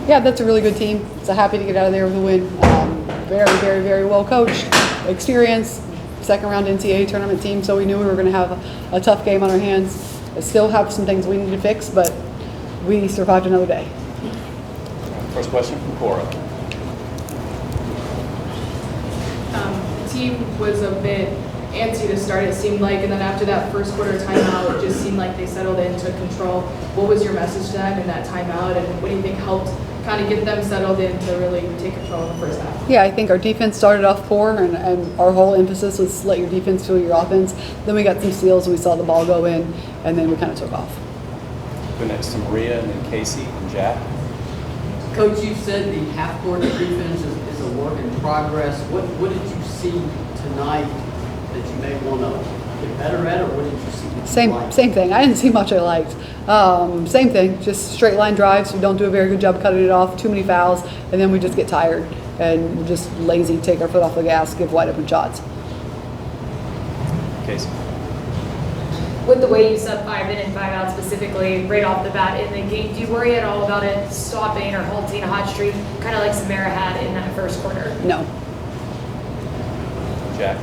Yeah, that's a really good team. So happy to get out of there with a win. Very, very, very well coached, experienced, second round NCAA tournament team. So we knew we were going to have a tough game on our hands. I still have some things we need to fix, but we survived another day. First question from Cora. The team was a bit antsy to start, it seemed like, and then after that first quarter timeout, it just seemed like they settled in, took control. What was your message to them in that timeout, and what do you think helped kind of get them settled in to really take control in the first half? Yeah, I think our defense started off poor, and our whole emphasis was let your defense fuel your offense. Then we got some steals, and we saw the ball go in, and then we kind of took off. Go next to Maria, and then Casey and Jack. Coach, you said the half-court defense is a work in progress. What did you see tonight that you may want to get better at, or what did you see that you liked? Same thing. I didn't see much I liked. Same thing, just straight line drives. We don't do a very good job cutting it off, too many fouls, and then we just get tired and we're just lazy, take our foot off the gas, give wide open shots. Casey. With the way you sub 5 in and 5 out specifically right off the bat in the game, do you worry at all about it stopping or halting a hot streak, kind of like Samara had in that first quarter? No. Jack.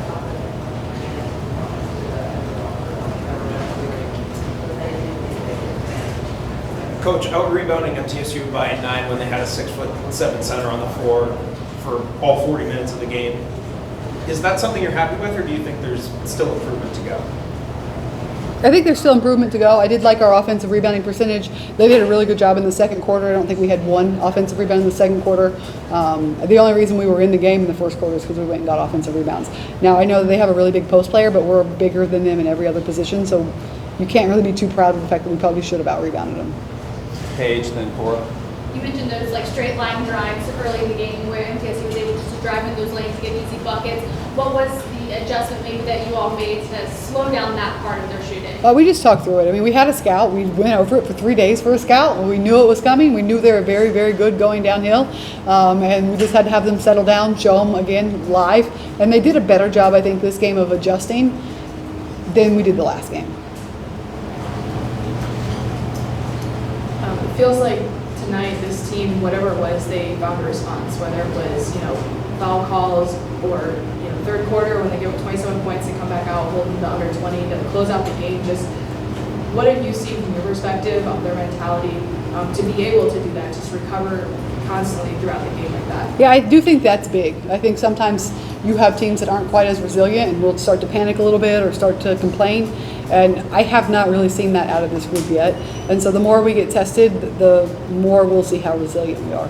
Coach, out rebounding MTSU by 9 when they had a 6'7" center on the floor for all 40 minutes of the game. Is that something you're happy with, or do you think there's still improvement to go? I think there's still improvement to go. I did like our offensive rebounding percentage. They did a really good job in the second quarter. I don't think we had one offensive rebound in the second quarter. The only reason we were in the game in the first quarter is because we went and got offensive rebounds. Now, I know that they have a really big post player, but we're bigger than them in every other position, so you can't really be too proud of the fact that we probably should have out-rebounded them. Paige, then Cora. You mentioned those like straight line drives early in the game where MTSU was able just to drive in those lanes to get easy buckets. What was the adjustment maybe that you all made to slow down that part of their shooting? We just talked through it. I mean, we had a scout. We went over it for 3 days for a scout. We knew it was coming. We knew they were very, very good going downhill. And we just had to have them settle down, show them again live. And they did a better job, I think, this game of adjusting than we did the last game. It feels like tonight this team, whatever it was, they found a response, whether it was, foul calls or, third quarter when they give up 27 points and come back out holding the under 20 to close out the game. Just what have you seen from your perspective of their mentality to be able to do that, just recover constantly throughout the game like that? Yeah, I do think that's big. I think sometimes you have teams that aren't quite as resilient and will start to panic a little bit or start to complain. And I have not really seen that out of this group yet. And so the more we get tested, the more we'll see how resilient we are.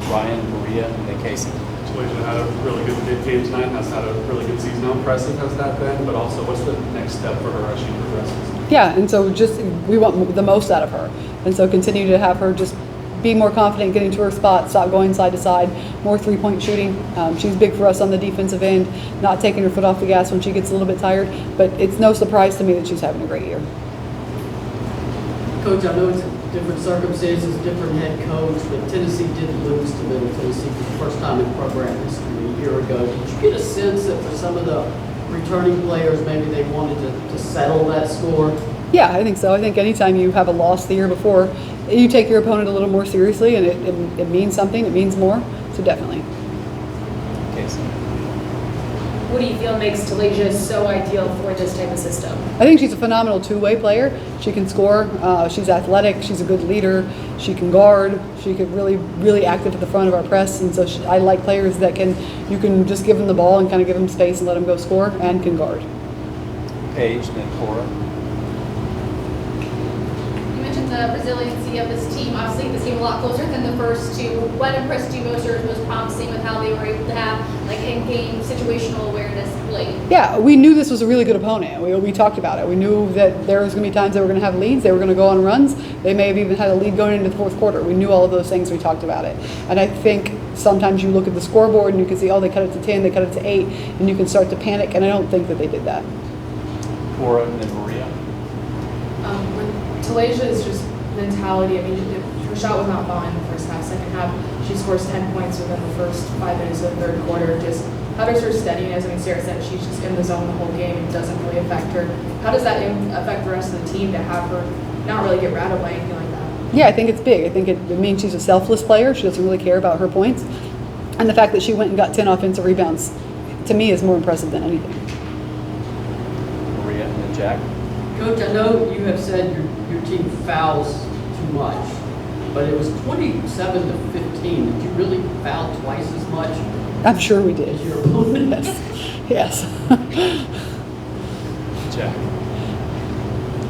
Ryan, Maria, and then Casey. Tulasia had a really good game tonight, has had a really good season. How impressive has that been? But also, what's the next step for her as she progresses? Yeah, and so just we want the most out of her. And so continue to have her just be more confident getting to her spot, stop going side to side, more three-point shooting. She's big for us on the defensive end, not taking her foot off the gas when she gets a little bit tired. But it's no surprise to me that she's having a great year. Coach, I know it's different circumstances, different head coach, but Tennessee did lose to Middle Tennessee for the first time in program history a year ago. Did you get a sense that for some of the returning players, maybe they wanted to settle that score? Yeah, I think so. I think anytime you have a loss the year before, you take your opponent a little more seriously, and it means something. It means more. So definitely. Casey. What do you feel makes Tulasia so ideal for this type of system? I think she's a phenomenal two-way player. She can score. She's athletic. She's a good leader. She can guard. She could really active at the front of our press. And so I like players that you can just give them the ball and kind of give them space and let them go score and can guard. Paige, then Cora. You mentioned the resiliency of this team. Obviously, this game a lot closer than the first two. What impressed you most or was most promising with how they were able to have like in-game situational awareness played? Yeah, we knew this was a really good opponent. We talked about it. We knew that there was going to be times they were going to have leads. They were going to go on runs. They may have even had a lead going into the fourth quarter. We knew all of those things. We talked about it. And I think sometimes you look at the scoreboard and you can see, oh, they cut it to 10, they cut it to 8, and you can start to panic. And I don't think that they did that. Cora, and then Maria. Talasia's just mentality. I mean, her shot was not falling in the first half. Second half, she scores 10 points within the first 5 minutes of the third quarter. Just how does her steadiness? I mean, Sarah said she's just in the zone the whole game. It doesn't really affect her. How does that affect the rest of the team to have her not really get rattled by anything like that? Yeah, I think it's big. I think it means she's a selfless player. She doesn't really care about her points. And the fact that she went and got 10 offensive rebounds, to me, is more impressive than anything. Maria and then Jack. Coach, I know you have said your team fouls too much, but it was 27 to 15. Did you really foul twice as much I'm sure we did. as your opponent? Yes. Jack.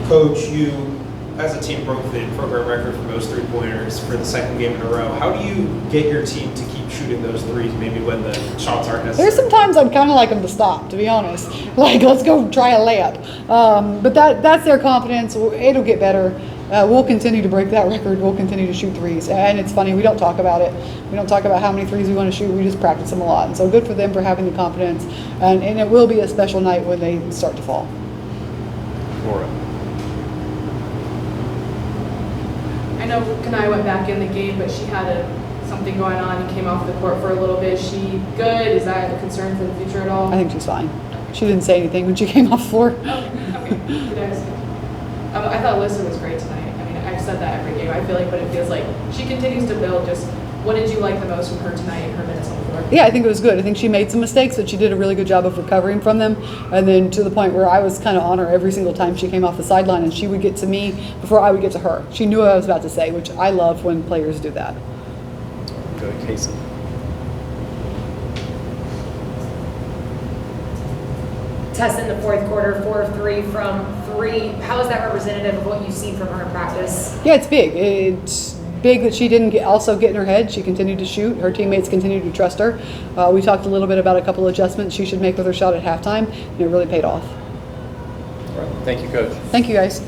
Coach, you, as a team, broke the program record for most three-pointers for the second game in a row. How do you get your team to keep shooting those threes, maybe when the shots aren't necessary? There's sometimes I'd kind of like them to stop, to be honest. Like, let's go try a layup. But that's their confidence. It'll get better. We'll continue to break that record. We'll continue to shoot threes. And it's funny, we don't talk about it. We don't talk about how many threes we want to shoot. We just practice them a lot. And so good for them for having the confidence. And it will be a special night when they start to fall. Laura. I know Kanai went back in the game, but she had something going on and came off the court for a little bit. Is she good? Is that a concern for the future at all? I think she's fine. She didn't say anything when she came off the floor. Oh, okay. Did I ask? I thought Alyssa was great tonight. I mean, I've said that every game. I feel like, but it feels like she continues to build. Just what did you like the most from her tonight and her minutes on the floor? Yeah, I think it was good. I think she made some mistakes, but she did a really good job of recovering from them. And then to the point where I was kind of on her every single time she came off the sideline, and she would get to me before I would get to her. She knew what I was about to say, which I love when players do that. Go to Casey. Tess in the fourth quarter, 4 of 3 from 3. How is that representative of what you've seen from her in practice? Yeah, it's big. It's big that she didn't also get in her head. She continued to shoot. Her teammates continued to trust her. We talked a little bit about a couple of adjustments she should make with her shot at halftime, and it really paid off. All right. Thank you, Coach. Thank you, guys.